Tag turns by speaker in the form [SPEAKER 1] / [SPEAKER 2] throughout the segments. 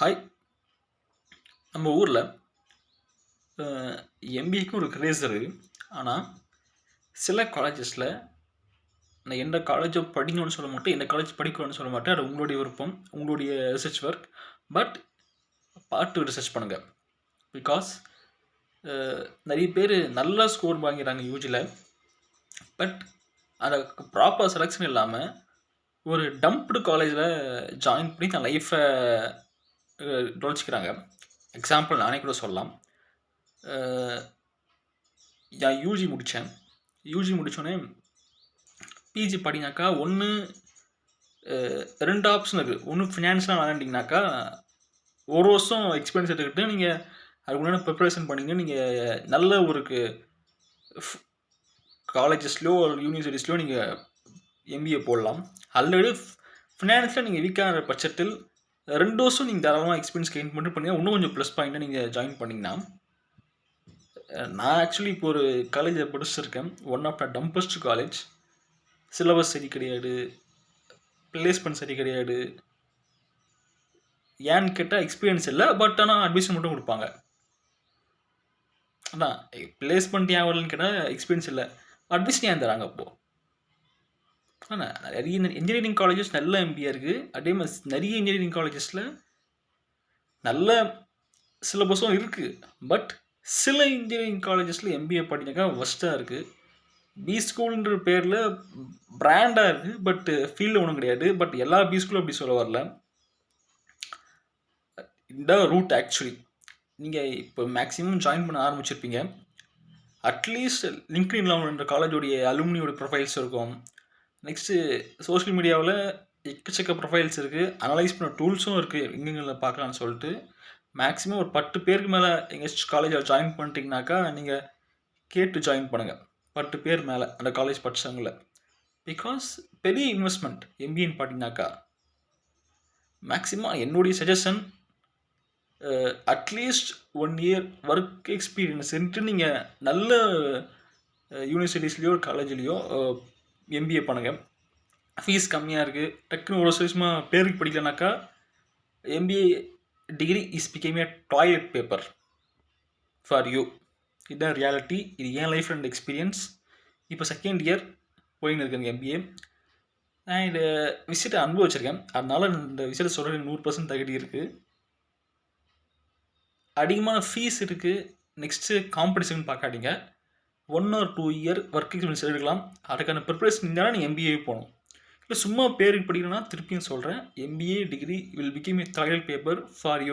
[SPEAKER 1] Hi. நம்ம ஊரில் எம்பிஏக்கும் ஒரு கிரேஸ் இருக்குது. ஆனால் சில காலேஜஸில் நான் எந்த காலேஜை படிக்கணும்னு சொல்ல மாட்டேன், எந்த காலேஜ் படிக்கணும்னு சொல்ல மாட்டேன். அது உங்களுடைய விருப்பம், உங்களுடைய ரிசர்ச் ஒர்க். பட் பார்த்து ரிசர்ச் பண்ணுங்கள். பிகாஸ் நிறைய பேர் நல்லா ஸ்கோர் வாங்கிறாங்க யூஜியில். பட் அதை ப்ராப்பர் செலெக்ஷன் இல்லாமல் ஒரு டம்ப்டு காலேஜில் ஜாயின் பண்ணி தன் லைஃப்பை தொலைச்சிக்கிறாங்க. எக்ஸாம்பிள் நானே கூட சொல்லலாம். நான் யூஜி முடித்தேன். யூஜி முடித்தோடனே பிஜி படினாக்கா ஒன்று 2 ஆப்ஷன் இருக்குது. ஒன்று ஃபினான்ஸ்லாம் விளாண்டிங்கனாக்கா ஒரு வருஷம் எக்ஸ்பீரியன்ஸ் எடுத்துக்கிட்டு நீங்கள் அதுக்கு முன்னாடி ப்ரிப்பரேஷன் பண்ணிங்க நீங்கள் நல்ல ஒரு காலேஜஸ்லையோ யூனிவர்சிட்டிஸ்லையோ நீங்கள் எம்பிஏ போடலாம். ஆல்ரெடி ஃபினான்ஸில் நீங்கள் வீக்கான பட்சத்தில் 2 வருஷம் நீங்கள் தாராளமாக எக்ஸ்பீரியன்ஸ் கெயின் பண்ணிங்கன்னா இன்னும் கொஞ்சம் ப்ளஸ் பாயிண்ட்டாக நீங்கள் ஜாயின் பண்ணிங்கன்னா. நான் ஆக்சுவலி இப்போ ஒரு காலேஜில் படிச்சிருக்கேன். One of the dumbest college. Syllabus சரி கிடையாது, பிளேஸ்மெண்ட் சரி கிடையாது. ஏன்னு கேட்டால் எக்ஸ்பீரியன்ஸ் இல்லை, பட் ஆனால் அட்மிஷன் மட்டும் கொடுப்பாங்க. அதான் பிளேஸ்மெண்ட் ஏன் வரலன்னு கேட்டால் எக்ஸ்பீரியன்ஸ் இல்லை, அட்மிஷன் ஏன் தராங்க அப்போது? ஆனால் நிறைய இன்ஜினியரிங் காலேஜஸ் நல்ல எம்பிஏ இருக்குது. அதே மாதிரி நிறைய இன்ஜினியரிங் காலேஜஸில் நல்ல சிலபஸும் இருக்குது. பட் சில இன்ஜினியரிங் காலேஜஸில் எம்பிஏ படினாக்கா ஒஸ்ட்டாக இருக்குது. பி ஸ்கூல்ன்ற பேரில் பிராண்டாக இருக்குது, பட் ஃபீல்டு ஒன்றும் கிடையாது. பட் எல்லா பி ஸ்கூலும் அப்படி சொல்ல வரல. இந்த ரூட் ஆக்சுவலி நீங்கள் இப்போ மேக்ஸிமம் ஜாயின் பண்ண ஆரம்பிச்சிருப்பீங்க. அட்லீஸ்ட் லிங்க்டின்ல என்ற காலேஜோடைய அலுமினியோட ப்ரொஃபைல்ஸ் இருக்கும். நெக்ஸ்ட்டு சோஷியல் மீடியாவில் எக்கச்சக்க ப்ரொஃபைல்ஸ் இருக்குது, அனலைஸ் பண்ண டூல்ஸும் இருக்குது, எங்கெங்கில் பார்க்கலான்னு சொல்லிட்டு. மேக்ஸிமம் ஒரு 10 பேருக்கு மேலே எங்கேயாச்சும் காலேஜில் ஜாயின் பண்ணிட்டீங்கனாக்கா நீங்கள் கேட்டு ஜாயின் பண்ணுங்கள். 10 பேர் மேலே அந்த காலேஜ் படித்தவங்கள. பிகாஸ் பெரிய இன்வெஸ்ட்மெண்ட் எம்பிஏன்னு பார்த்தீங்கன்னாக்கா. மேக்ஸிமம் என்னுடைய suggestion at least 1 year work experience இருந்துட்டு நீங்கள் நல்ல யூனிவர்சிட்டிஸ்லேயோ காலேஜ்லேயோ எம்பிஏ பண்ணுங்கள். ஃபீஸ் கம்மியாக இருக்குது. டக்குன்னு ஒரு வருஷமாக பேருக்கு படிக்கலனாக்கா MBA degree is become a toilet paper for you. இதுதான் ரியாலிட்டி. இது என் லைஃப் அண்ட் எக்ஸ்பீரியன்ஸ். இப்போ செகண்ட் இயர் போயின்னு இருக்கேன் எம்பிஏ. நான் இந்த விஷயத்தை அனுபவிச்சிருக்கேன். அதனால் இந்த விஷயத்தை சொல்கிற 100% தகுதி இருக்குது. அதிகமான ஃபீஸ் இருக்குது. நெக்ஸ்ட்டு காம்படிஷன் பார்க்காதீங்க. 1 or 2 இயர் ஒர்க் எக்ஸ்பீரியன்ஸ் எடுக்கலாம். அதுக்கான ப்ரிப்பரேஷன் இருந்தாலும் நீங்கள் எம்பிஏ போகணும். இல்லை சும்மா பேருக்கு படிக்கணும்னா திருப்பியும் சொல்கிறேன், MBA degree will become a toilet paper for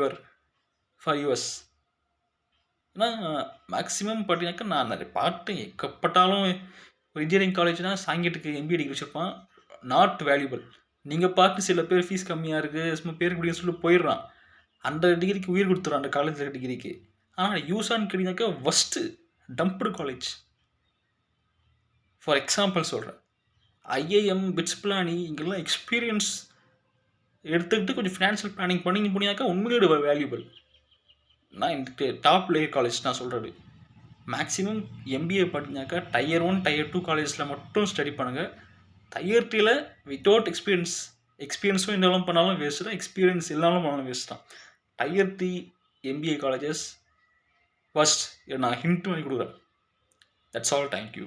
[SPEAKER 1] yours. ஏன்னா மேக்ஸிமம் பார்த்தீங்கன்னாக்கா நான் நிறைய பார்த்தேன். எக்கப்பட்டாலும் ஒரு இன்ஜினியரிங் காலேஜ்னால் சாங்கியத்துக்கு எம்பிஏ டிகிரி வச்சுருப்பான். Not valuable. நீங்கள் பார்த்து சில பேர் ஃபீஸ் கம்மியாக இருக்குது சும்மா பேருக்கு படிக்கணும்னு சொல்லி போயிடுறான். அந்த டிகிரிக்கு உயிர் கொடுத்துறான், அந்த காலேஜில் டிகிரிக்கு. ஆனால் யூஸான்னு கேட்டிங்கனாக்கா first dumped college. For example சொல்கிறேன், ஐஏஎம், பிட்ஸ் பிளானி இங்கெல்லாம் எக்ஸ்பீரியன்ஸ் எடுத்துக்கிட்டு கொஞ்சம் ஃபினான்ஷியல் பிளானிங் பண்ணிங்க போனீங்கன்னாக்கா உண்மையோட வேல்யூபிள். நான் இந்த டாப் லேயர் காலேஜ் நான் சொல்கிறது. மேக்ஸிமம் எம்பிஏ படினாக்கா Tier 1 Tier 2 காலேஜில் மட்டும் ஸ்டடி பண்ணுங்கள். Tier 3 வித்தவுட் எக்ஸ்பீரியன்ஸும் இருந்தாலும் பண்ணாலும் வேஸ்ட்டு தான், எக்ஸ்பீரியன்ஸ் இல்லாமல் பண்ணாலும் வேஸ்ட் தான். Tier 3 எம்பிஏ காலேஜஸ் ஃபஸ்ட் நான் ஹிண்ட் பண்ணி கொடுக்குறேன். That's all. தேங்க்யூ.